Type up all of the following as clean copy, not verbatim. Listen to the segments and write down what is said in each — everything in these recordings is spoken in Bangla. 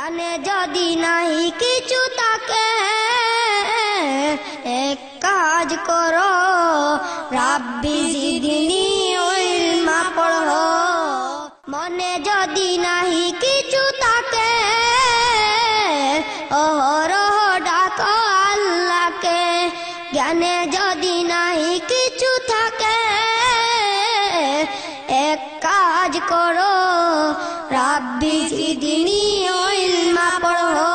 জ্ঞানে যদি নাই কিছু থাকে, এক কাজ করো, রাব্বি জিদনি ইলমা পড়ো। মনে যদি নাই কিছু থাকে, অহরহ ডাকো আল্লাহকে। জ্ঞানে যদি নাই কিছু থাকে, এক কাজ করো, রাব্বি জিদনি ইলমা পড়ো।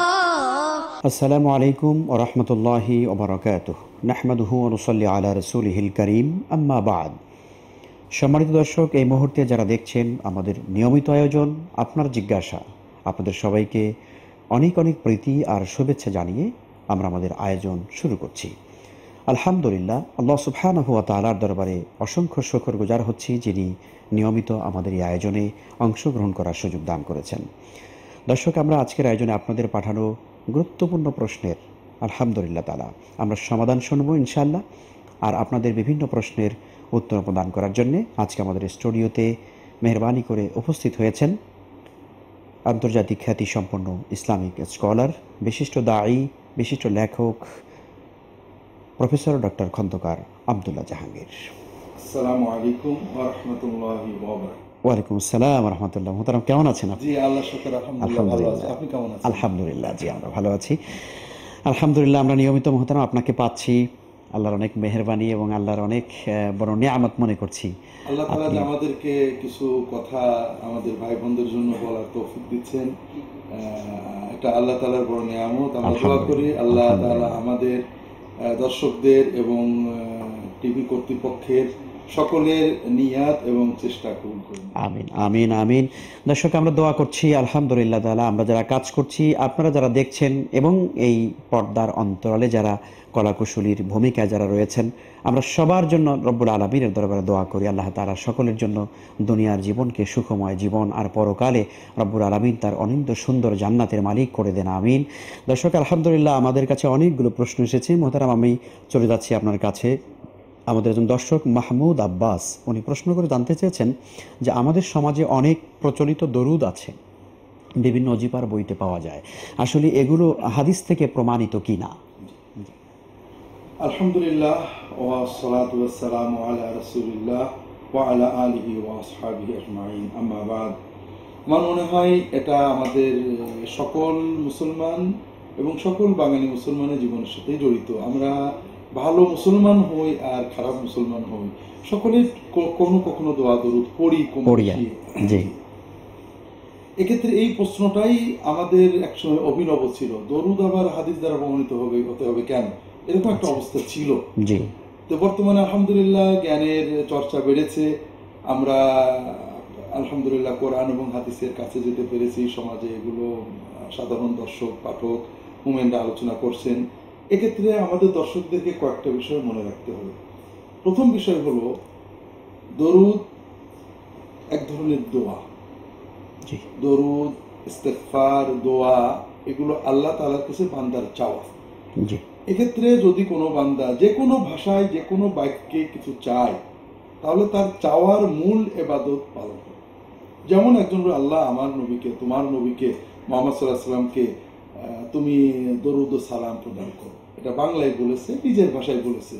আসসালামু আলাইকুম ওয়া রাহমাতুল্লাহি ওয়া বারাকাতুহু। নাহমাদুহু ওয়া নুসাল্লি আলা রাসূলিহিল কারীম, আম্মা বা'দ। সম্মানিত দর্শক, এই মুহূর্তে যারা দেখছেন আমাদের নিয়মিত আয়োজন আপনার জিজ্ঞাসা, আপনাদের সবাইকে অনেক অনেক প্রীতি আর শুভেচ্ছা জানিয়ে আমরা আমাদের আয়োজন শুরু করছি। আলহামদুলিল্লাহ, আল্লাহ সুবহানাহু ওয়া তাআলার দরবারে অসংখ্য শুকরগুজার হচ্ছি, যিনি নিয়মিত আমাদের এই আয়োজনে অংশগ্রহণ করার সুযোগ দান করেছেন। দর্শক, আমরা আজকের আয়োজনে আপনাদের পাঠানো গুরুত্বপূর্ণ প্রশ্নের আলহামদুলিল্লাহ তাআলা আমরা সমাধান শুনবো ইনশাআল্লাহ। আর আপনাদের বিভিন্ন প্রশ্নের উত্তর প্রদান করার জন্য আজকে আমাদের স্টুডিওতে মেহরবানি করে উপস্থিত হয়েছেন আন্তর্জাতিক খ্যাতিসম্পন্ন ইসলামিক স্কলার, বিশিষ্ট দায়ী, বিশিষ্ট লেখক প্রফেসর ডক্টর খন্দকার আব্দুল্লাহ জাহাঙ্গীর। আসসালামু আলাইকুম ওয়া রাহমাতুল্লাহি ওয়া বারাকাতুহু। ওয়ালাইকুম আসসালাম ওয়া রাহমাতুল্লাহ। মোহতারাম, কেমন আছেন আপনি? জি, আল্লাহর শুকর, আলহামদুলিল্লাহ ভালো আছি। আপনি কেমন আছেন? আলহামদুলিল্লাহ, জি আমরা ভালো আছি আলহামদুলিল্লাহ। আমরা নিয়মিত মোহতারাম আপনাকে পাচ্ছি, আল্লাহর অনেক মেহেরবানি এবং আল্লাহর অনেক বড় নিয়ামত মনে করছি। আল্লাহ তাআলা যে আমাদেরকে কিছু কথা আমাদের ভাই বোনদের জন্য বলার তৌফিক দিচ্ছেন, এটা আল্লাহ তাআলার বড় নিয়ামত। আমরা দোয়া করি আল্লাহ তাআলা আমাদের দর্শকদের এবং টিভি কর্তৃপক্ষের সকলের নিয়াত এবং চেষ্টা কবুল করুন। আমিন আমিন আমিন। দর্শক, আমরা দোয়া করছি আলহামদুলিল্লাহ তাআলা, আমরা যারা কাজ করছি, আপনারা যারা দেখছেন এবং এই পর্দার অন্তরালে যারা কলাকুশলীর ভূমিকায় যারা রয়েছেন, আমরা সবার জন্য রব্বুল আলামিনের দরবারে দোয়া করি আল্লাহ তাআলা সকলের জন্য দুনিয়ার জীবনকে সুখময় জীবন আর পরকালে রব্বুল আলামিন তার অনিন্দ্য সুন্দর জান্নাতের মালিক করে দেন, আমিন। দর্শক, আলহামদুলিল্লাহ আমাদের কাছে অনেকগুলো প্রশ্ন এসেছে। মোহতারাম, আমি চলে যাচ্ছি আপনার কাছে। আমাদের একজন দর্শক মাহমুদ আব্বাস, উনি প্রশ্ন করে জানতে চেয়েছেন যে আমাদের সমাজে অনেক প্রচলিত দরুদ আছে, বিভিন্ন অজিপার বইতে পাওয়া যায়, আসলে এগুলো হাদিস থেকে প্রমাণিত কিনা? আলহামদুলিল্লাহ ওয়া সালাতু ওয়াস সালামু আলা রাসূলিল্লাহ ওয়া আলা আলিহি ওয়া আসহাবিহি আজমাইন, আম্মা বাদ। আমার মনে হয় এটা আমাদের সকল মুসলমান এবং সকল বাঙালি মুসলমানের জীবনের সাথে জড়িত। আমরা ভালো মুসলমান হই আর খারাপ মুসলমান হই, সকলে কখনো কখনো দোয়া দরুদ পড়ি কম বেশি। এক্ষেত্রে এই প্রশ্নটাই আমাদের একসময় অভিনব ছিল, দরুদ আবার হাদিস দ্বারা প্রমাণিত হতে হবে কেন, এরকম একটা অবস্থা ছিল। তো বর্তমানে আলহামদুলিল্লাহ জ্ঞানের চর্চা বেড়েছে, আমরা আলহামদুলিল্লাহ কোরআন এবং হাদিসের কাছে যেতে পেরেছি। সমাজে এগুলো সাধারণ দর্শক পাঠক মুমিনরা আলোচনা করছেন। এক্ষেত্রে আমাদের দর্শকদেরকে কয়েকটা বিষয় মনে রাখতে হবে। প্রথম বিষয় হলো, দরুদ এক ধরনের দোয়া। দরুদ, ইস্তেগফার, দোয়া, এগুলো আল্লাহ তাআলার কাছে বান্দার চাওয়া। এক্ষেত্রে যদি কোনো বান্দা যে কোনো ভাষায় যে কোনো বাক্যে কিছু চায়, তাহলে তার চাওয়ার মূল ইবাদত পালন করে। যেমন একজন আল্লাহ আমার নবীকে, তোমার নবীকে মুহাম্মদ সাল্লাল্লাহু আলাইহি ওয়াসাল্লামকে তুমি দরুদ ও সালাম প্রদান করো, এটা বাংলায় বলেছে, নিজের ভাষায় বলেছে।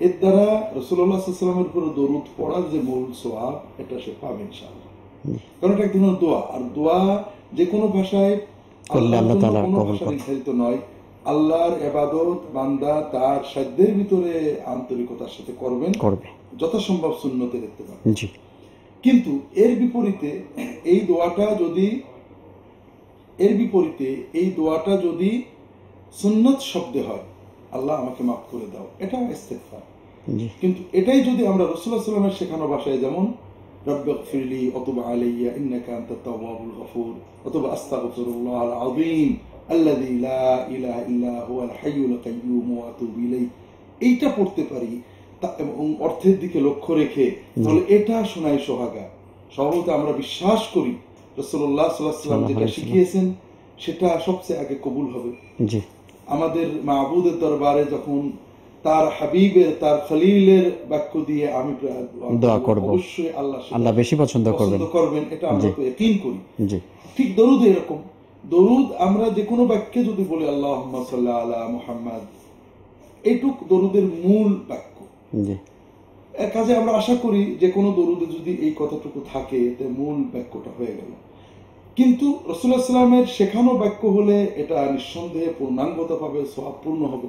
এর দ্বারা রাসূলুল্লাহ সাল্লাল্লাহু আলাইহি ওয়াসাল্লামের উপর দরুদ পড়ার যে মূল সওয়াব, এটা সে পাবে ইনশাআল্লাহ। কারণ এটা এক ধরনের দোয়া, আর দোয়া যে কোনো ভাষায় আল্লাহ তাআলা নির্ধারিত নয়। আল্লাহর ইবাদত বান্দা তার সাধ্যের ভিতরে আন্তরিকতার সাথে করবেন, যথাসম্ভব সুন্নতে দেখতে পাবেন। কিন্তু এর বিপরীতে এই দোয়াটা যদি সুন্নত শব্দে হয়, আল্লাহ আমাকে মাফ করে দাও, এটা ইস্তেগফার। কিন্তু এটাই যদি আমরা রাসূলুল্লাহ সাল্লাল্লাহু আলাইহি ওয়াসাল্লামের শেখানো ভাষায়, যেমন রব্বিগফিরলি ওয়া তুব আলাইয়া ইন্নাকা আনতাত তাওয়াবুল গফুর অথবা আস্তাগফিরুল্লাহাল আযীম আল্লাযী লা ইলাহা ইল্লা হুয়াল হাইয়ুল কাইয়্যুম ওয়া আতুবু ইলাইহি, এইটা পড়তে পারি এবং অর্থের দিকে লক্ষ্য রেখে, তাহলে এটা শোনাই সোহাগা। স্বভাবত আমরা বিশ্বাস করি রাসূলুল্লাহ সাল্লাল্লাহু আলাইহি ওয়াসাল্লাম যেটা শিখিয়েছেন সেটা সবচেয়ে আগে কবুল হবে। আমাদের মাবুদের দরবারে যখন তার হাবিবের, তার খলিলের বাক্য দিয়ে আমি দোয়া করব, অবশ্যই আল্লাহ বেশি পছন্দ করবেন, এটা আমরা তো ইয়াকিন করি। ঠিক দরুদ এরকম, দরুদ আমরা যে কোনো বাক্যে যদি বলি আল্লাহুম্মা সাল্লি আলা মুহাম্মাদ, এইটুক দরুদের মূল বাক্য। কাজে আমরা আশা করি যে কোনো দরুদে যদি এই কথাটুকু থাকে এতে মূল বাক্যটা হয়ে গেল। কিন্তু রাসূলুল্লাহ সাল্লাল্লাহু আলাইহি ওয়াসাল্লামের শেখানো বাক্য হলে এটা নিঃসন্দেহে পূর্ণাঙ্গতা পাবে, সওয়াবপূর্ণ হবে।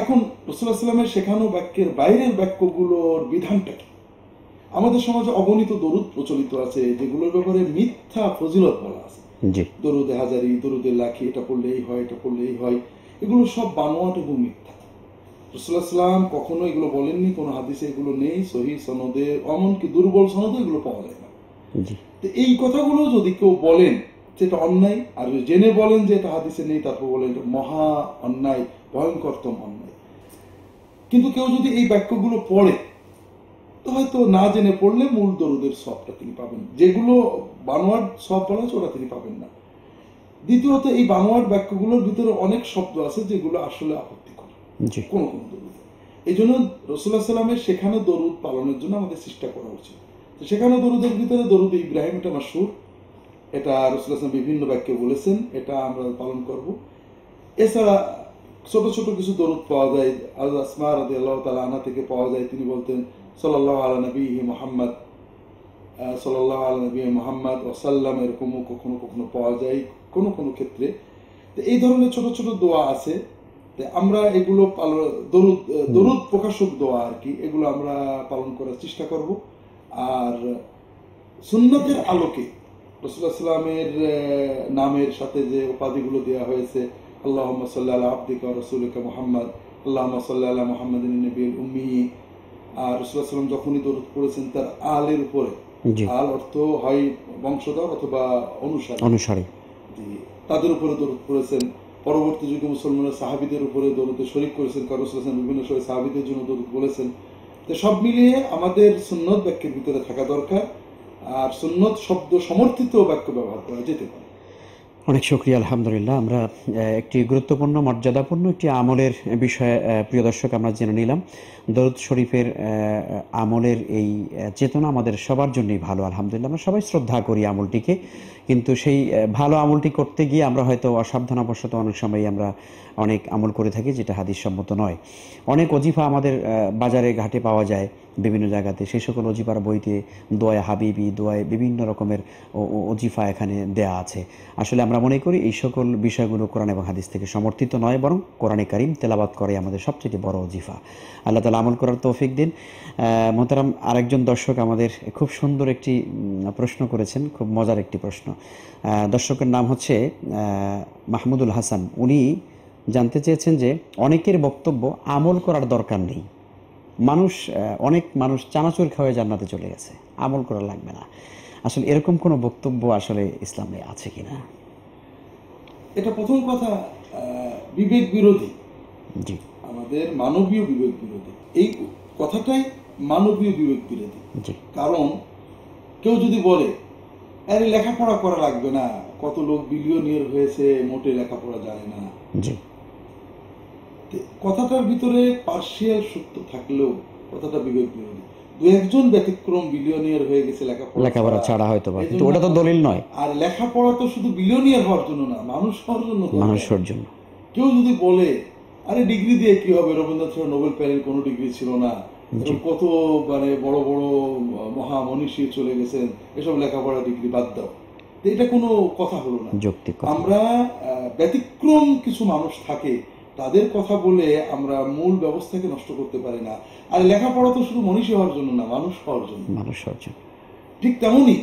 এখন রাসূলুল্লাহ সাল্লাল্লাহু আলাইহি ওয়াসাল্লামের শেখানো বাক্যের বাইরের বাক্যগুলোর বিধানটা কি? আমাদের সমাজে অগণিত দরুদ প্রচলিত আছে যেগুলোর ব্যাপারে মিথ্যা ফজিলত বলা আছে। দরুদে হাজারি, দরুদে লাখি, এটা পড়লে এই হয়, এটা পড়লে এই হয়, এগুলো সব বানোয়াট এবং মিথ্যা। রাসূলুল্লাহ সাল্লাল্লাহু আলাইহি ওয়াসাল্লাম কখনো এগুলো বলেননি, কোনো হাদিসে এগুলো নেই, সহিহ সনদে, এমনকি দুর্বল সনদে এগুলো পাওয়া যায় না। তো এই কথাগুলো যদি কেউ বলেন যেটা অন্যায়, আর জেনে বলেন যে এটা হাদিসে নেই, তারপর বলেন এটা মহা অন্যায়, ভয়ঙ্করতম অন্যায়। কিন্তু কেউ যদি এই বাক্যগুলো পড়ে তো হয়তো না জেনে পড়লে মূল দরুদের সবটা তিনি পাবেন, যেগুলো বানোয়াট সব বলা আছে ওরা তিনি পাবেন না। দ্বিতীয়ত, এই বানোয়াট বাক্যগুলোর ভিতরে অনেক শব্দ আছে যেগুলো আসলে আপত্তিকর কোন কোন দরুদ। এই জন্য রাসূলুল্লাহ সাল্লাল্লাহু আলাইহি ওয়াসাল্লামের শেখানো দরুদ পালনের জন্য আমাদের চেষ্টা করা উচিত। শেখানো দরুদের ভিতরে দরুদ ইব্রাহিম এটা মাশহুর, এটা রাসূলুল্লাহ সাল্লাল্লাহু আলাইহি ওয়াসাল্লাম বিভিন্ন বাক্যে বলেছেন, এটা আমরা পালন করব। এছাড়া ছোট ছোট কিছু দরুদ পাওয়া যায়, আসমা রাদিয়াল্লাহু তাআলা আনহা থেকে পাওয়া যায়, তিনি বলতেন সাল্লাল্লাহু আলা নবিহি মুহাম্মদ, সাল্লাল্লাহু আলা নবিহি মুহাম্মদ ওয়া সাল্লাম, এরকম কখনো কখনো পাওয়া যায় কোনো কোনো ক্ষেত্রে। তো এই ধরনের ছোট ছোট দোয়া আছে, আমরা এগুলো দরুদ প্রকাশক দোয়া আর কি, এগুলো আমরা পালন করার চেষ্টা করব। আর সুন্নতের আলোকে রাসূলুল্লাহ সাল্লাল্লাহু আলাইহি ওয়াসাল্লামের নামের সাথে যে উপাধিগুলো দেওয়া হয়েছে, আল্লাহুম্মা সাল্লি আলা আবদিকা ওয়া রাসূলিকা মুহাম্মদ, আল্লাহুম্মা সাল্লি আলা মুহাম্মাদিন নবিয়্যিল উম্মি। আর রাসূলুল্লাহ সাল্লাল্লাহু আলাইহি ওয়াসাল্লাম যখনই দরুদ পড়েছেন তার আলের উপরে, আল অর্থ হয় বংশধর অথবা অনুসারী, তাদের উপরে দরুদ পড়েছেন। পরবর্তী যুগে মুসলমানরা সাহাবীদের উপরে দরুদে শরীক করেছেন, কারণ রাসূলুল্লাহ সাল্লাল্লাহু আলাইহি ওয়াসাল্লাম বিভিন্ন সময় সাহাবীদের জন্য দরুদ বলেছেন। তো সব মিলিয়ে আমাদের সুন্নত বাক্যের ভিতরে থাকা দরকার, আর সুন্নত শব্দ সমর্থিত বাক্য ব্যবহার করা যেতে পারে। অনেক শুকরিয়া, আলহামদুলিল্লাহ। আমরা একটি গুরুত্বপূর্ণ মর্যাদাপূর্ণ একটি আমলের বিষয়ে প্রিয় দর্শক আমরা জেনে নিলাম। দরুদ শরীফের আমলের এই চেতনা আমাদের সবার জন্যই ভালো, আলহামদুলিল্লাহ। আমরা সবাই শ্রদ্ধা করি আমলটিকে, কিন্তু সেই ভালো আমলটি করতে গিয়ে আমরা হয়তো অসাবধানবশত অনেক সময় আমরা অনেক আমল করে থাকি যেটা হাদিস সম্মত নয়। অনেক অজিফা আমাদের বাজারে ঘাটে পাওয়া যায় বিভিন্ন জায়গাতে, সেই সকল অজিফার বইতে দোয়া হাবিবি, দোয়ায় বিভিন্ন রকমের অজিফা এখানে দেয়া আছে। আসলে আমরা মনে করি এই সকল বিষয়গুলো কোরআন এবং হাদিস থেকে সমর্থিত নয়, বরং কোরআনে কারিম তেলাওয়াত করাই আমাদের সবচেয়ে বড় অজিফা। আল্লাহ তাআলা আমল করার তৌফিক দিন। মোহতারাম আরেকজন দর্শক আমাদের খুব সুন্দর একটি প্রশ্ন করেছেন, খুব মজার একটি প্রশ্ন। দর্শকের নাম হচ্ছে মাহমুদুল হাসান। উনি জানতে চেয়েছেন যে অনেকের বক্তব্য আমল করার দরকার নেই, অনেক মানুষ চানাচুর খাওয়া জান্নাতে চলে গেছে, আমল করা লাগবে না। আসলে এরকম কোনো বক্তব্য আসলে ইসলামে আছে কিনা? এটা প্রথম কথা বিবেক বিরোধী, জি, আমাদের মানবীয় বিবেক বিরোধী। এই কথাটাই মানবীয় বিবেক বিরোধী। কারণ কেউ যদি বলে আরে লেখাপড়া করা লাগবে না, কত লোক বিলিয়নিয়ার হয়েছে, মোটে লেখাপড়া জানে না, কথাটার ভিতরে পার্শিয়াল সত্য থাকলেও কথাটা বিবেক বিরোধী। দু একজন ব্যতিক্রম বিলিয়নিয়ার হয়ে গেছে লেখাপড়া ছাড়া, হয়তো কিন্তু ওটা তো দলিল নয়। আর লেখাপড়া তো শুধু বিলিয়নিয়ার হওয়ার জন্য না, মানুষ হওয়ার জন্য। কেউ যদি বলে আরে ডিগ্রি দিয়ে কি হবে, রবীন্দ্রনাথ নোবেল প্রাইজের কোনো ডিগ্রি ছিল না, কত মানে বড় বড় মহামনীষী চলে গেছেন, এসব লেখাপড়া ডিগ্রি বাদ দাও, এটা কোনো কথা হলো না। আমরা ব্যতিক্রম কিছু মানুষ থাকে, তাদের কথা বলে আমরা মূল ব্যবস্থাকে নষ্ট করতে পারি না। আর লেখাপড়া তো শুধু মনীষী হওয়ার জন্য না, মানুষ হওয়ার জন্য। ঠিক তেমনি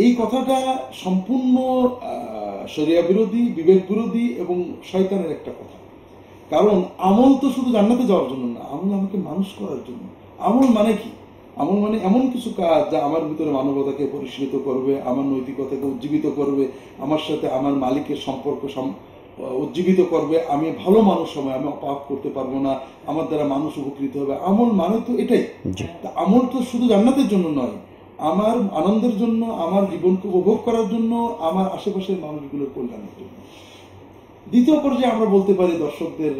এই কথাটা সম্পূর্ণ শরিয়া বিরোধী, বিবেক বিরোধী এবং শয়তানের একটা কথা। কারণ আমল তো শুধু জান্নাতে যাওয়ার জন্য না, আমল আমাকে মানুষ করার জন্য। আমল মানে কি? আমল মানে এমন কিছু কাজ যা আমার ভিতরে মানবতাকে পরিশীলিত করবে, আমার নৈতিকতাকে উজ্জীবিত করবে, আমার সাথে আমার মালিকের সম্পর্ক উজ্জীবিত করবে, আমি ভালো মানুষ হবে, আমি পাপ করতে পারবো না, আমার দ্বারা মানুষ উপকৃত হবে। আমল মানে তো এটাই। আমল তো শুধু জান্নাতের জন্য নয়, আমার আনন্দের জন্য, আমার জীবনকে উপভোগ করার জন্য, আমার আশেপাশের মানুষগুলোর কল্যাণের জন্য। দ্বিতীয় পর্যায়ে আমরা বলতে পারি দর্শকদের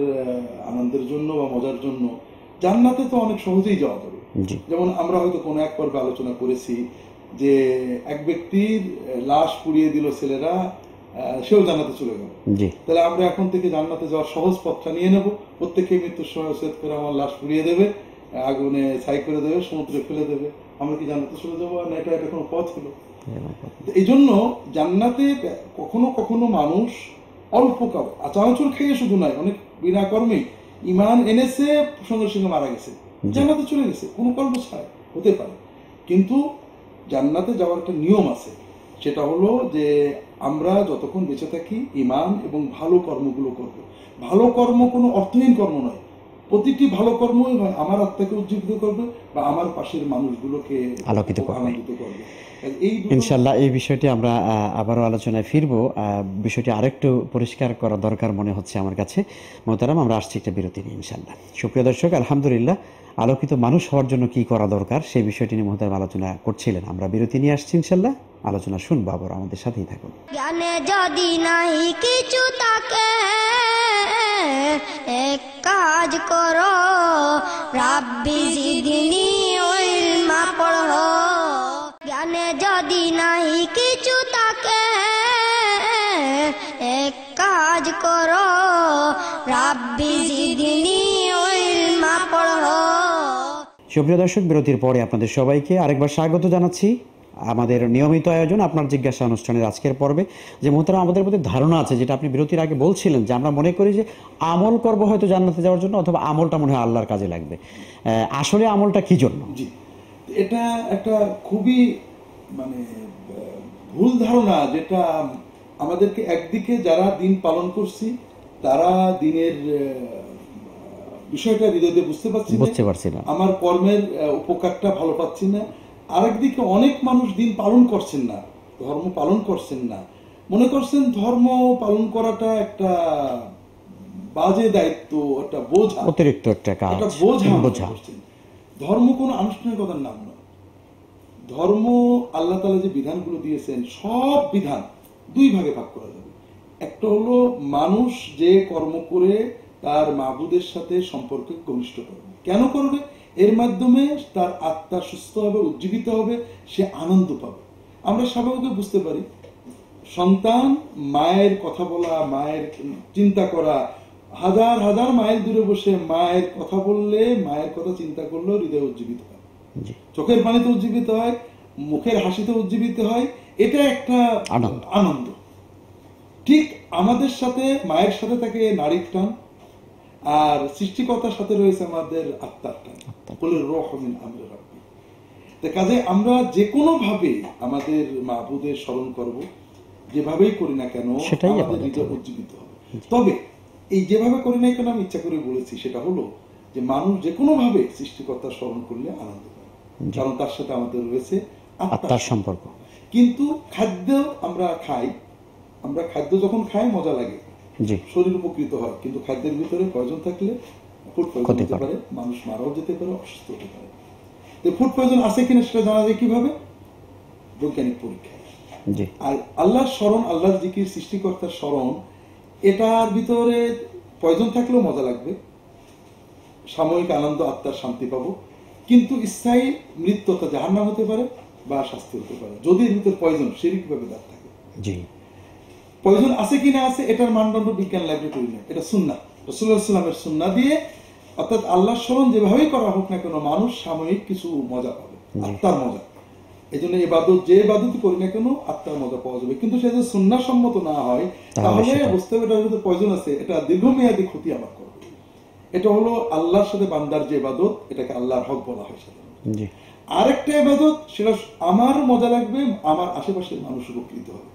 আনন্দের জন্য বা মজার জন্য। জান্নাতে তো অনেক সহজেই যাওয়া যাবে। যেমন আমরা হয়তো কোনো এক পর্বে আলোচনা করেছি যে এক ব্যক্তির লাশ পুড়িয়ে দিল ছেলেরা, সেও জান্নাতে চলে গেল। জি, তাহলে আমরা এখন থেকে জান্নাতে যাওয়ার সহজ পথটা নিয়ে নেব। প্রত্যেককে মৃত্যুর সময় সেট করে আমার লাশ পুড়িয়ে দেবে, আগুনে ছাই করে দেবে, সমুদ্রে ফেলে দেবে, আমরা কি জান্নাতে চলে যাবো? আর না, এটা কোনো পথ হলো? এই জন্য জান্নাতে কখনো কখনো মানুষ অল্প চানাচুর খেয়ে শুধু নয়, অনেক বিনা কর্মে ইমান এনেছে, সঙ্গে সঙ্গে মারা গেছে, জান্নাতে চলে গেছে, কোনো কর্ম ছাড়াই হতে পারে। কিন্তু জান্নাতে যাওয়ার একটা নিয়ম আছে, সেটা হলো যে আমরা যতক্ষণ বেঁচে থাকি ইমান এবং ভালো কর্মগুলো করব। ভালো কর্ম কোনো অর্থহীন কর্ম নয়, প্রতিটি ভালো কর্মই হয় আমার আত্মাকে উজ্জীবিত করবে বা আমার পাশের মানুষগুলোকে আলোকিত করবে। এই ইনশাল্লাহ এই বিষয়টি আমরা আবারও আলোচনায় ফিরবো। বিষয়টি আরেকটু পরিষ্কার করা দরকার মনে হচ্ছে আমার কাছে। মোহতারাম, আমরা আসছি একটা বিরতি নিয়ে ইনশাল্লাহ। সুপ্রিয় দর্শক, আলহামদুলিল্লাহ, আলোকিত মানুষ হওয়ার জন্য কি করা দরকার সেই বিষয়টি নিয়ে মোহতারাম আলোচনা করছিলেন। আমরা বিরতি নিয়ে আসছি ইনশাল্লাহ, আলোচনা শুনবো, আবার আমাদের সাথেই থাকুন। জ্ঞানে যদি নাই কিছু তাকে এক কাজ করো, রাব্বি জিদনি ইলমা পড়ো। জ্ঞানে যদি নাই কিছু তাকে এক কাজ করো, রাব্বি জিদনি ইলমা পড়ো। সুপ্রিয় দর্শক, বিরতির পরে আপনাদের সবাইকে আরেকবার স্বাগত জানাচ্ছি আমাদের নিয়মিত আয়োজন আপনার জিজ্ঞাসা অনুষ্ঠানের আজকের পর্বে। যে মোহতারাম, আমাদের মধ্যে ধারণা আছে, যেটা আপনি বিরতির আগে বলছিলেন, যে আমরা মনে করি যে আমল করব হয়তো জান্নাতে যাওয়ার জন্য, অথবা আমলটা মনে হয় আল্লাহর কাজে লাগবে। আসলে আমলটা কি জন্য? জি, এটা একটা খুবই ভুল ধারণা, যেটা আমাদেরকে একদিকে যারা দিন পালন করছি তারা দিনের বিষয়টা হৃদয় দিয়ে বুঝতে পারছি না, আমার কর্মের উপকারটা ভালো পাচ্ছি না। আরেকদিকে অনেক মানুষ দিন পালন করছেন না, ধর্ম পালন করছেন না, মনে করছেন ধর্ম পালন করাটা একটা বাজে দায়িত্ব, একটা বোঝা, অতিরিক্ত একটা কাজ, একটা বোঝা। ধর্ম কোনো আনুষ্ঠানিকতার নাম নয়। ধর্ম আল্লাহ তাআলা যে বিধানগুলো দিয়েছেন, সব বিধান দুই ভাগে ভাগ করা যাবে। একটা হলো মানুষ যে কর্ম করে তার মাবুদের সাথে সম্পর্ক ঘনিষ্ঠ করবে। কেন করবে? এর মাধ্যমে তার আত্মা সুস্থ হবে, উজ্জীবিত হবে, সে আনন্দ পাবে। আমরা স্বাভাবিক বুঝতে পারি, সন্তান মায়ের কথা বলা, মায়ের চিন্তা করা, হাজার হাজার মাইল দূরে বসে মায়ের কথা বললে, মায়ের কথা চিন্তা করলেও হৃদয় উজ্জীবিত হয়, চোখের পানিতে উজ্জীবিত হয়, মুখের হাসিতে উজ্জীবিত হয়, এটা একটা আনন্দ। ঠিক আমাদের সাথে, মায়ের সাথে থাকে নারীর টান, আর সৃষ্টিকর্তার সাথে রয়েছে আমাদের আত্মার টান। বলে রূহ মিন আমরি রাব্বি। কাজে আমরা যে কোনো ভাবে আমাদের মাবুদের স্মরণ করব, যেভাবেই করি না কেন আমাদের হৃদয় উজ্জীবিত হবে। তবে এই যেভাবে করি না কেন আমি ইচ্ছা করে বলেছি, সেটা হলো যে মানুষ যে কোনো ভাবে সৃষ্টিকর্তার স্মরণ করলে আনন্দ পায়, কারণ তার সাথে আমাদের রয়েছে আত্মার সম্পর্ক। কিন্তু খাদ্য আমরা খাই, আমরা খাদ্য যখন খাই মজা লাগে, শরীর উপকৃত হয়, কিন্তু খাদ্যের ভিতরে পয়জন থাকলে ফুড পয়জন হতে পারে, মানুষ মারাও যেতে পারে, অসুস্থ হতে পারে। ফুড পয়জন আছে কিনা সেটা জানা যায় কিভাবে? বৈজ্ঞানিক পরীক্ষা। আর আল্লাহর স্মরণ, আল্লাহর জিকির, সৃষ্টিকর্তার স্মরণ, এটার ভিতরে পয়জন থাকলেও মজা লাগবে, সাময়িক আনন্দ, আত্মার শান্তি পাবো, কিন্তু স্থায়ী মৃত্যু জাহান্নাম হতে পারে বা শাস্তি হতে পারে যদি এর ভিতরে পয়জন শিরক ভাবে দাঁড় থাকে। পয়জন আছে কিনা আছে, এটার মানদণ্ড বিজ্ঞান ল্যাবরেটরি না, এটা সুন্নাহ, রাসূলুল্লাহ সাল্লাল্লাহু আলাইহি ওয়াসাল্লামের সুন্নাহ দিয়ে, অর্থাৎ আল্লাহর স্মরণ যেভাবেই করা হোক না কেন মানুষ সাময়িক কিছু মজা পাবে, আত্মার মজা। এই জন্য ইবাদত, যে ইবাদতই করি না কেন আত্মার মজা পাওয়া যাবে। কিন্তু সে যদি সুন্নাহ সম্মত না হয়, তাহলে বুঝতে হবে এটার ভিতরে পয়জন আছে, এটা দীর্ঘমেয়াদী ক্ষতি আমার করবে। এটা হলো আল্লাহর সাথে বান্দার যে ইবাদত, এটাকে আল্লাহর হক বলা হয় সাধারণত। আরেকটা ইবাদত, সেটা আমার মজা লাগবে, আমার আশেপাশের মানুষ উপকৃত হবে,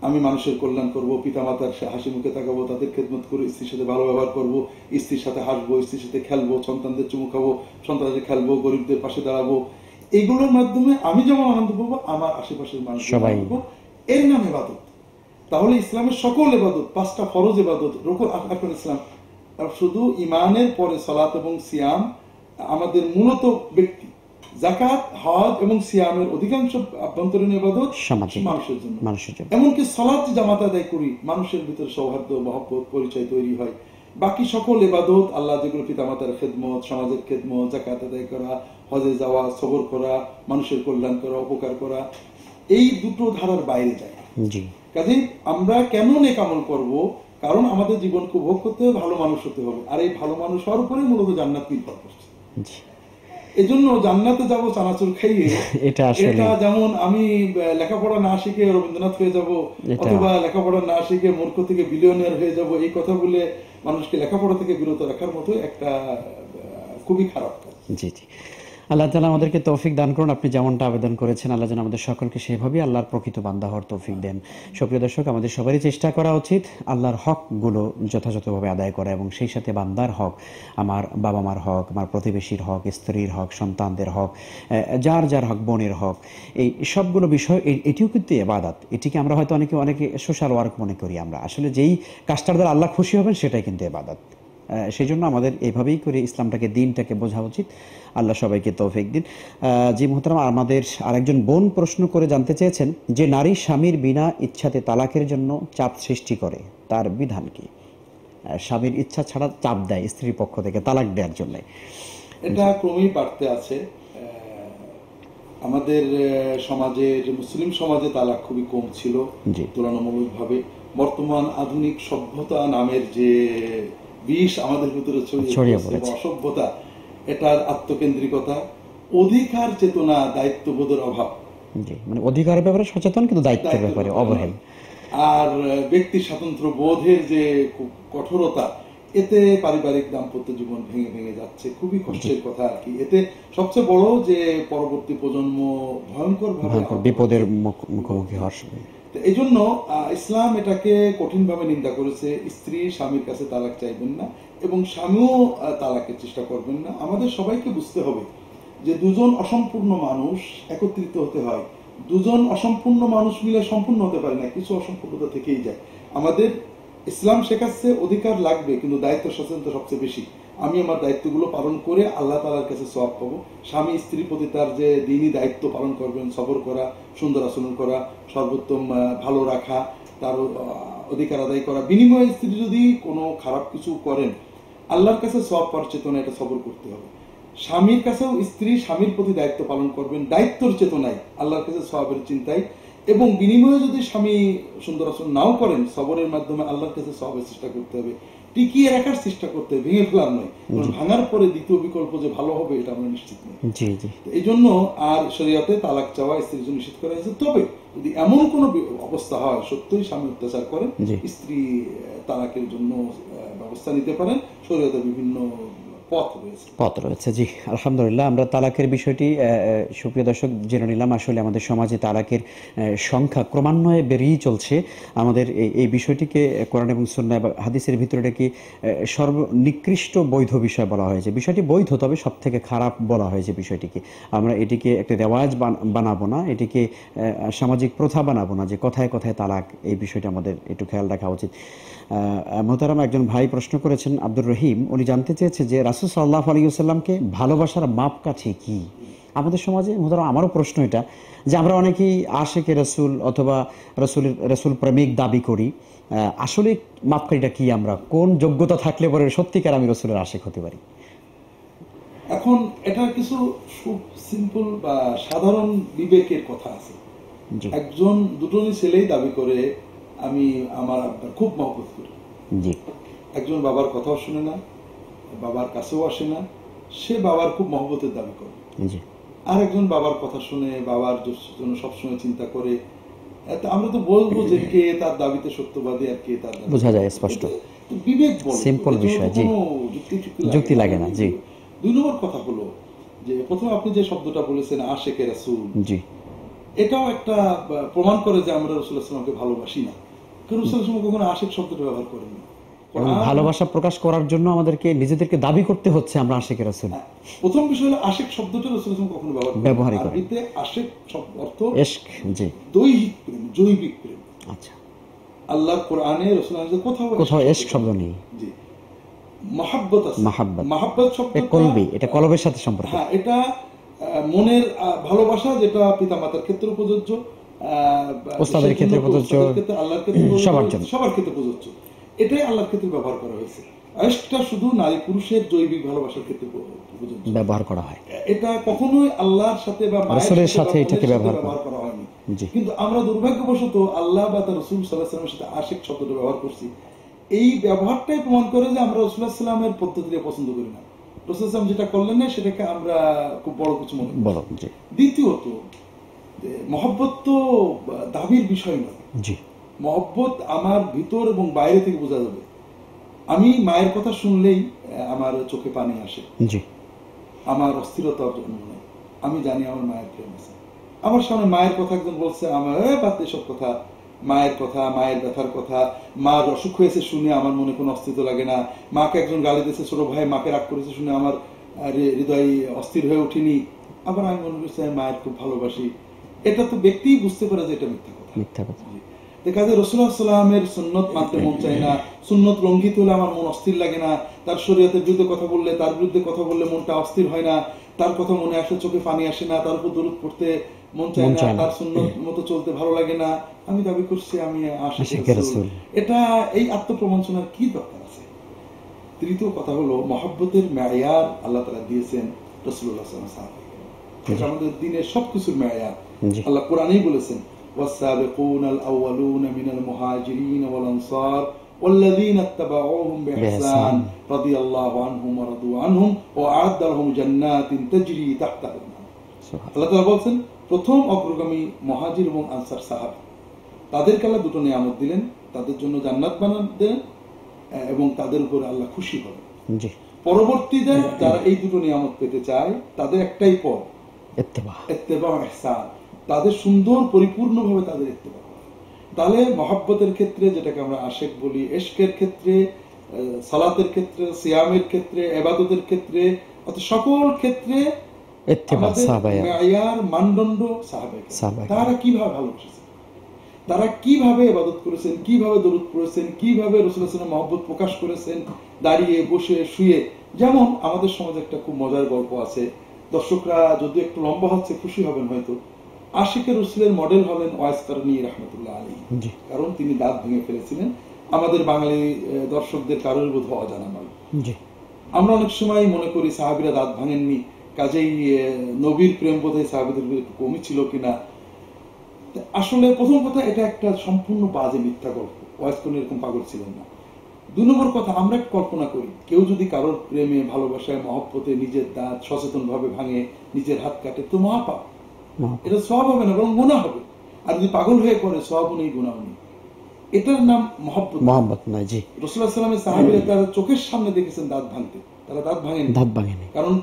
আমি মানুষের কল্যাণ করব, পিতামাতার হাসি মুখে তাকাবো, তাদের খেদমত করে স্ত্রীর সাথে ভালো ব্যবহার করবো, স্ত্রীর সাথে হাসবো, স্ত্রীর সাথে খেলবো, সন্তানদের চুমু খাবো, সন্তানদের খেলবো, গরিবদের পাশে দাঁড়াবো। এইগুলোর মাধ্যমে আমি যেমন আনন্দ পাবো, আমার আশেপাশের মানুষ পাবো, এর নাম ইবাদত। তাহলে ইসলামের সকল ইবাদত, 5টা ফরজ ইবাদত, রুকুন আরকান ইসলাম, শুধু ইমানের পরে সালাত এবং সিয়াম আমাদের মূলত ব্যক্তি, যাকাত, হজ এবং সিয়ামের অধিকাংশ আভ্যন্তরীণ ইবাদত মানুষের জন্য। এমনকি সালাত জামাত আদায় করি, মানুষের ভিতরে সৌহার্দ্য, মহব্বত, পরিচয় তৈরি হয়। বাকি সকল ইবাদত, আল্লাহ যেগুলো পিতামাতার খেদমত, সমাজের খেদমত, যাকাত আদায় করা, হজে যাওয়া, সবর করা, মানুষের কল্যাণ করা, উপকার করা, এই দুটো ধারার বাইরে যায়। কাজেই আমরা কেন নেক আমল করব? কারণ আমাদের জীবনকে উপভোগ করতে হবে, ভালো মানুষ হতে হবে, আর এই ভালো মানুষ হওয়ার উপরে মূলত জান্নাত নির্ভর করছে। এজন্য জান্নাতে যাব চানাচুর খাইয়ে, এটা যেমন আমি লেখাপড়া না শিখে রবীন্দ্রনাথ হয়ে যাব, অথবা লেখাপড়া না শিখে মূর্খ থেকে বিলিয়নিয়ার হয়ে যাব, এই কথা বলে মানুষকে লেখাপড়া থেকে বিরত রাখার মতো একটা খুবই খারাপ কাজ। জি জি, আল্লাহ তাআলা আমাদেরকে তৌফিক দান করুন। আপনি যেমনটা আবেদন করেছেন, আল্লাহ যেন আমাদের সকলকে সেভাবেই আল্লাহর প্রকৃত বান্দা হওয়ার তৌফিক দেন। সুপ্রিয় দর্শক, আমাদের সবারই চেষ্টা করা উচিত আল্লাহর হকগুলো যথাযথভাবে আদায় করা, এবং সেই সাথে বান্দার হক, আমার বাবা মার হক, আমার প্রতিবেশীর হক, স্ত্রীর হক, সন্তানদের হক, যার যার হক, বোনের হক, এই সবগুলো বিষয় এটিও কিন্তু ইবাদত। এটিকে আমরা হয়তো অনেকে সোশ্যাল ওয়ার্ক মনে করি। আমরা আসলে যেই কাজটার দ্বারা আল্লাহ খুশি হবেন সেটাই কিন্তু ইবাদত। সেই জন্য আমাদের এইভাবেই করে ইসলামটাকে, দিনটাকে বোঝা উচিত। আল্লাহ সবাইকে তৌফিক দিন। জি মুহতারাম, আমাদের আরেকজন বোন প্রশ্ন করে জানতে চেয়েছেন যে নারী স্বামীর বিনা ইচ্ছাতে তালাকের জন্য চাপ সৃষ্টি করে, তার বিধান কি? স্বামীর ইচ্ছা ছাড়া চাপ দেয় স্ত্রীর পক্ষ থেকে তালাক দেওয়ার জন্য। এটা ক্রমেই বাড়তে আছে। আমাদের সমাজের, মুসলিম সমাজে তালাক খুবই কম ছিল তুলনামূলকভাবে। বর্তমান আধুনিক সভ্যতা নামের যে বিষ আমাদের ভিতরে ছড়িয়ে পড়েছে, অসভ্যতা, এটার আত্মকেন্দ্রিকতা, অধিকার চেতনা, দায়িত্ববোধের অভাব, মানে অধিকারের ব্যাপারে সচেতন কিন্তু দায়িত্বের ব্যাপারে অবহেলা, আর ব্যক্তি স্বাতন্ত্র্য বোধের যে কঠোরতা, এতে পারিবারিক দাম্পত্য জীবন ভেঙে ভেঙে যাচ্ছে। খুবই কষ্টের কথা আর কি। এতে সবচেয়ে বড় যে পরবর্তী প্রজন্ম ভয়ঙ্কর ভাবে বিপদের মুখোমুখি হওয়ার। এই জন্য ইসলাম এটাকে কঠিনভাবে নিন্দা করেছে। স্ত্রী স্বামীর কাছে তালাক চাইবেন না, এবং স্বামীও তালাকের চেষ্টা করবেন না। আমাদের সবাইকে বুঝতে হবে যে দুজন অসম্পূর্ণ মানুষ একত্রিত হতে হয়। দুজন অসম্পূর্ণ মানুষ মিলে সম্পূর্ণ হতে পারে না, কিছু অসম্পূর্ণতা থেকেই যায়। আমাদের ইসলাম শেখাচ্ছে অধিকার লাগবে, কিন্তু দায়িত্ব সচেতনতা সবচেয়ে বেশি। আমি আমার দায়িত্বগুলো পালন করে আল্লাহ তাআলার কাছে সওয়াব পাবো। স্বামী স্ত্রীর প্রতি তার যে দ্বীনি দায়িত্ব পালন করবেন, সবর করা, সুন্দর আচরণ করা, সর্বোত্তম ভালো রাখা, তার অধিকার আদায় করা। বিনিময়ে স্ত্রী যদি কোনো খারাপ কিছু করেন, আল্লাহর কাছে সওয়াব পাওয়ার চেতনা, এটা সবর করতে হবে। স্বামীর কাছেও স্ত্রী স্বামীর প্রতি দায়িত্ব পালন করবেন, দায়িত্বর চেতনায়, আল্লাহর কাছে সওয়াবের চিন্তায়, এবং বিনিময়ে যদি স্বামী সুন্দর আচরণ নাও করেন, সবরের মাধ্যমে আল্লাহর কাছে সওয়াবের চেষ্টা করতে হবে, টিকিয়ে রাখার চেষ্টা করতে হবে, ভেঙে ফেলার নয়। ভাঙার পরে দ্বিতীয় বিকল্প যে ভালো হবে, এটা আমরা নিশ্চিত নই। এই জন্য আর শরীয়তে তালাক চাওয়া স্ত্রীর জন্য নিষেধ করা হয়েছে। তবে যদি এমন কোন অবস্থা হয়, সত্যই স্বামী অত্যাচার করেন, স্ত্রী তালাকের জন্য ব্যবস্থা নিতে পারেন। শরীয়তে বিভিন্ন পথ রয়েছে। জি আলহামদুলিল্লাহ, আমরা তালাকের বিষয়টি সুপ্রিয় দর্শক জেনে নিলাম। আসলে আমাদের সমাজে তালাকের সংখ্যা ক্রমান্বয়ে বেড়েই চলছে। আমাদের এই বিষয়টিকে কোরআন এবং সুন্নাহ বা হাদিসের ভিতরে এটাকে সর্বনিকৃষ্ট বৈধ বিষয় বলা হয়েছে। বিষয়টি বৈধ, তবে সব থেকে খারাপ বলা হয়েছে বিষয়টিকে। আমরা এটিকে একটা রেওয়াজ বানাবো না, এটিকে সামাজিক প্রথা বানাবো না যে কথায় কথায় তালাক। এই বিষয়টি আমাদের একটু খেয়াল রাখা উচিত। মোহতারাম, একজন ভাই প্রশ্ন করেছেন, আব্দুর রহিম, উনি জানতে চেয়েছে যে রাসূল সাল্লাল্লাহু আলাইহি ওয়াসাল্লামকে ভালোবাসার মাপকাঠি কি? আমাদের সমাজে মোহতারাম, আমারও প্রশ্ন এটা, যে আমরা অনেকেই আশিকে রাসূল অথবা রাসূল প্রেমিক দাবি করি। আসলে মাপকাঠিটা কি? আমরা কোন যোগ্যতা থাকলে পরে সত্যিকার আমি রাসূলের আশিক হতে পারি? এখন এটা কিছু খুব সিম্পল বা সাধারণ বিবেকের কথা আছে। একজন দুটোই ছেলেই দাবি করে আমি আমার আব্বার খুব মহব্বত করি। একজন বাবার কথাও শুনে না, বাবার কাছেও আসে না, সে বাবার খুব মহব্বতের দাবি করে। আর একজন বাবার কথা শুনে বাবার জন্য সবসময় চিন্তা করে। আমরা তো বলবো যে কে তার দাবিতে সত্যবাদী আর কে তার দাবিতে, বোঝা যায় স্পষ্ট। বিবেক বলে সিম্পল বিষয়, জি, যুক্তি লাগে না। জি। দুই নম্বর কথা হলো যে প্রথমে আপনি যে শব্দটা বলেছেন আশিকে রাসূল, জি, এটাও একটা প্রমাণ করে যে আমরা রাসূলুল্লাহ সাল্লাল্লাহু আলাইহি ওয়াসাল্লামকে ভালোবাসি না। কারণ রাসূল সাল্লাল্লাহু আলাইহি ওয়াসাল্লাম কখনো আশিক শব্দটা ব্যবহার করেননি। ভালোবাসা প্রকাশ করার জন্য আমাদেরকে নিজেদেরকে দাবি করতে হচ্ছে আমরা আশিকে রাসূল। প্রথম বিষয় হলো আশিক শব্দটা রাসূল সাল্লাল্লাহু আলাইহি ওয়াসাল্লাম কখনো ব্যবহার করেননি। আরবিতে আশিক শব্দ অর্থ ইশক, জি, দৈহিক প্রেম, জৈবিক প্রেম। আচ্ছা, আল্লাহ কোরআনে রাসূল সাল্লাল্লাহু আলাইহি ওয়াসাল্লাম কোথাও ইশক শব্দ নেই। জি, মহব্বত আছে। মহব্বত শব্দটা কলবি, এটা কলবের সাথে সম্পর্কিত। হ্যাঁ, এটা মনের ভালোবাসা, যেটা পিতামাতার ক্ষেত্রে প্রযোজ্য, ওস্তাদের ক্ষেত্রে প্রযোজ্য, আল্লাহর ক্ষেত্রে সবার ক্ষেত্রে প্রযোজ্য। এটাই আল্লাহর ক্ষেত্রে ব্যবহার করা হয়েছে। ইশকটা শুধু নারী পুরুষের জৈবিক ভালোবাসার ক্ষেত্রে ব্যবহার করা হয়, এটা কখনোই আল্লাহর সাথে বা রাসূলের সাথে এটাকে ব্যবহার করা হয়নি। কিন্তু আমরা দুর্ভাগ্যবশত আল্লাহ বা তার রাসূল সাল্লাল্লাহু আলাইহি ওয়াসাল্লামের সাথে আশিক শব্দটা ব্যবহার করছি। এই ব্যবহারটাই প্রমাণ করে যে আমরা রাসূলুল্লাহ সাল্লাল্লাহু আলাইহি ওয়াসাল্লামের পদ্ধতিটা পছন্দ করি না। রাসূল সাল্লাল্লাহু আলাইহি ওয়াসাল্লাম যেটা করলেন না সেটাকে আমরা খুব বড় কিছু মনে করি। দ্বিতীয়ত, মহব্বত তো দাবির বিষয় নয়। মহব্বত আমার ভিতর এবং বাইরে থেকে বোঝা যাবে। আমি মায়ের কথা শুনলেই আমার চোখে পানি আসে, আমার অস্থিরতার জন্য নয়। আমি জানি আমার মায়ের প্রেম আছে। আমার সামনে মায়ের কথা একজন বলছে, আমার বাদ এসব কথা, মায়ের কথা, মায়ের ব্যথার কথা, মার অসুখ হয়েছে শুনে আমার মনে কোনো অস্তিত্ব লাগে না। মাকে একজন গালি দিয়েছে, ছোট ভাই মাকে রাগ করেছে শুনে আমার হৃদয় অস্থির হয়ে উঠিনি। আবার আমি মনে করছি আমি মায়ের খুব ভালোবাসি। এটা তো ব্যক্তি বুঝতে পারে যে এটা মিথ্যা কথা। কাজে রাসূলুল্লাহ সাল্লাল্লাহু আলাইহি ওয়াসাল্লামের সুন্নত মানতে মন চায় না, সুন্নত লঙ্ঘিত হলে আমার মন অস্থির লাগে না, তার শরীয়তের বিরুদ্ধে কথা বললে, তার বিরুদ্ধে কথা বললে মনটা অস্থির হয় না, তার কথা মনে আসলে চোখে পানি আসে না, তার উপর দরুদ পড়তে মন চায় না, তার সুন্নত মতো চলতে ভালো লাগে না। আমি দাবি করছি আমি আশিক রাসূল। এটা এই আত্মপ্রবঞ্চনার কি দরকার আছে? তৃতীয় কথা হলো মহব্বতের মেয়ার আল্লাহ তাআলা দিয়েছেন রাসূলুল্লাহ সাল্লাল্লাহু আলাইহি ওয়াসাল্লাম। এটা আমাদের দ্বীনের সবকিছুর মেয়ার। আল্লাহ কোরআনেই বলেছেন, والسابقون الأولون من المهاجرين والأنصار والذين اتبعوهم بإحسان رضي الله عنهم ورضوا عنهم وأعد لهم جنات تجري تحتها الأنهار। আল্লাহ তাআলা বলেন প্রথম অগ্রগামী মুহাজির এবং আনসার সাহাবা, তাদেরকে আল্লাহ দুটো নিয়ামত দিলেন, তাদের জন্য জান্নাত বানালেন এবং তাদের উপর আল্লাহ খুশি হলেন। পরবর্তীতে যারা এই দুটো নিয়ামত পেতে চায় তাদের একটাই পথ, ইত্তেবা ইহসান, তাদের সুন্দর পরিপূর্ণভাবে তাদের ইত্তেবা করা। তাহলে মহব্বতের ক্ষেত্রে, যেটাকে আমরা আশিক বলি, ইশকের ক্ষেত্রে, সালাতের ক্ষেত্রে, সিয়ামের ক্ষেত্রে, ইবাদতের ক্ষেত্রে, সকল ক্ষেত্রে মেয়ার মানদণ্ড সাহাবায়ে। তারা কিভাবে ভালোবেসেছেন, তারা কিভাবে ইবাদত করেছেন, কিভাবে দরুদ পড়েছেন, কিভাবে রাসূলুল্লাহ সাল্লাল্লাহু আলাইহি ওয়াসাল্লাম মহব্বত প্রকাশ করেছেন, দাঁড়িয়ে বসে শুয়ে। যেমন আমাদের সমাজে একটা খুব মজার গল্প আছে, দর্শকরা যদি একটু লম্বা হচ্ছে খুশি হবেন হয়তো। আশিকে রাসূলের মডেল হলেন ওয়াইস কারনী রাহমাতুল্লাহ আলাইহি, কারণ তিনি দাঁত ভেঙে ফেলেছিলেন। আমাদের বাঙালি দর্শকদের কারোর বোধ অজানা নয়। আমরা অনেক সময় মনে করি সাহাবীরা দাঁত ভাঙেননি, কাজেই নবীর প্রেম বোধহয় সাহাবীদের কমই ছিল কিনা। আসলে প্রথম কথা, এটা একটা সম্পূর্ণ বাজে মিথ্যা গল্প। ওয়াইস কারনী এরকম পাগল ছিলেন না। 2 নম্বর কথা, আমরা কল্পনা করি কেউ যদি কারোর প্রেমে, ভালোবাসায়, মহব্বতে নিজের দাঁত সচেতন ভাবে ভাঙে, নিজের হাত কাটে, তো মহাপাপ। এটা সওয়াব হবে না, বরং গুনাহ হবে। আর যদি পাগল হয়ে পড়ে, সওয়াবও নেই, গুনাহও নেই। এটার নাম মহব্বত নয়। জি, রাসূলুল্লাহ সাল্লাল্লাহু আলাইহি ওয়াসাল্লামের সাহাবীরা তারা চোখের সামনে দেখেছেন দাঁত ভাঙতে, তারা দাঁত ভাঙেনি। কারণ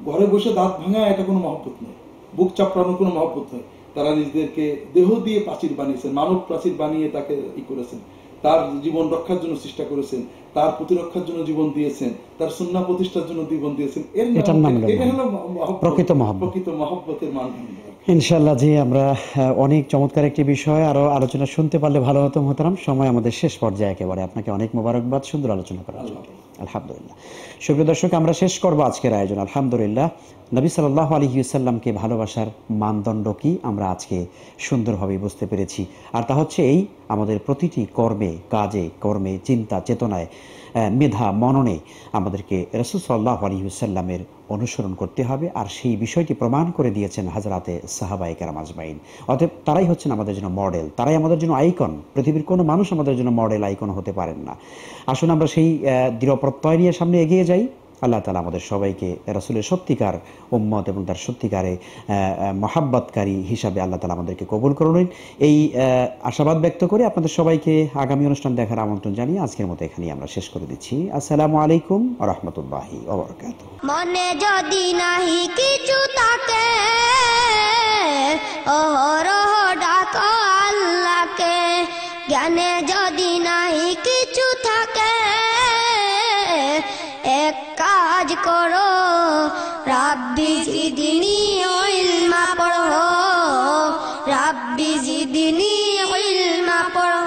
ঘরে বসে দাঁত ভাঙা এটা কোনো মহব্বত নয়, বুক চাপড়ানো কোনো মহব্বত নয়। তারা নিজেদেরকে দেহ দিয়ে প্রাচীর বানিয়েছেন, মানব প্রাচীর বানিয়ে তাকে করেছেন, তার জীবন রক্ষার জন্য চেষ্টা করেছেন, তার প্রতিরক্ষার জন্য জীবন দিয়েছেন, তার সুন্নাহ প্রতিষ্ঠার জন্য জীবন দিয়েছেন। এটা হলো প্রকৃত মহব্বতের মানদণ্ড। ইনশাআল্লাহ। জি, আমরা অনেক চমৎকার একটি বিষয় আরো আলোচনা শুনতে পারলে ভালো হতো মোহতারাম। সময় আমাদের শেষ পর্যায়ে একেবারে। আপনাকে অনেক মোবারকবাদ সুন্দর আলোচনা করার জন্য। আলহামদুলিল্লাহ। সুপ্রিয় দর্শক, আমরা শেষ করব আজকের আয়োজন। আলহামদুলিল্লাহ, নবী সাল্লাল্লাহু আলাইহি ওয়াসাল্লামকে ভালোবাসার মানদণ্ড কি আমরা আজকে সুন্দরভাবে বুঝতে পেরেছি। আর তা হচ্ছে এই, আমাদের প্রতিটি কর্মে, কাজে, কর্মে, চিন্তা চেতনায়, মেধা মননে আমাদেরকে রাসূল সাল্লাল্লাহু আলাইহি ওয়াসাল্লামের অনুসরণ করতে হবে। আর সেই বিষয়টি প্রমাণ করে দিয়েছেন হযরতে সাহাবায়ে কেরাম আজমাইন। অতএব তারাই হচ্ছেন আমাদের জন্য মডেল, তারাই আমাদের জন্য আইকন। পৃথিবীর কোনো মানুষ আমাদের জন্য মডেল, আইকন হতে পারেন না। আসুন আমরা সেই দৃঢ় প্রত্যয় নিয়ে সামনে এগিয়ে যাই। আল্লাহ তাআলা আমাদের সবাইকে রাসূলের সত্যিকার উম্মত এবং তার সত্যিকারে মহাব্বতকারী হিসাবে আল্লাহ তাআলা আমাদেরকে কবুল করুন। এই আশাবাদ ব্যক্ত করে আপনাদের সবাইকে আগামী অনুষ্ঠান দেখার আমন্ত্রণ জানিয়ে আজকের মতো এখানেই আমরা শেষ করে দিচ্ছি। আসসালামু আলাইকুম ওয়া রাহমাতুল্লাহি ওয়া বারাকাতুহু। মনে যদি নাহি কিছু থাকে, অহরহ ডাকো আল্লাহকে। জ্ঞানে যদি নাহি কিছু থাকে, এক কাজ করো, রাব্বি জিদনি ইলমা পড়ো, রাব্বি জিদনি ইলমা পড়ো।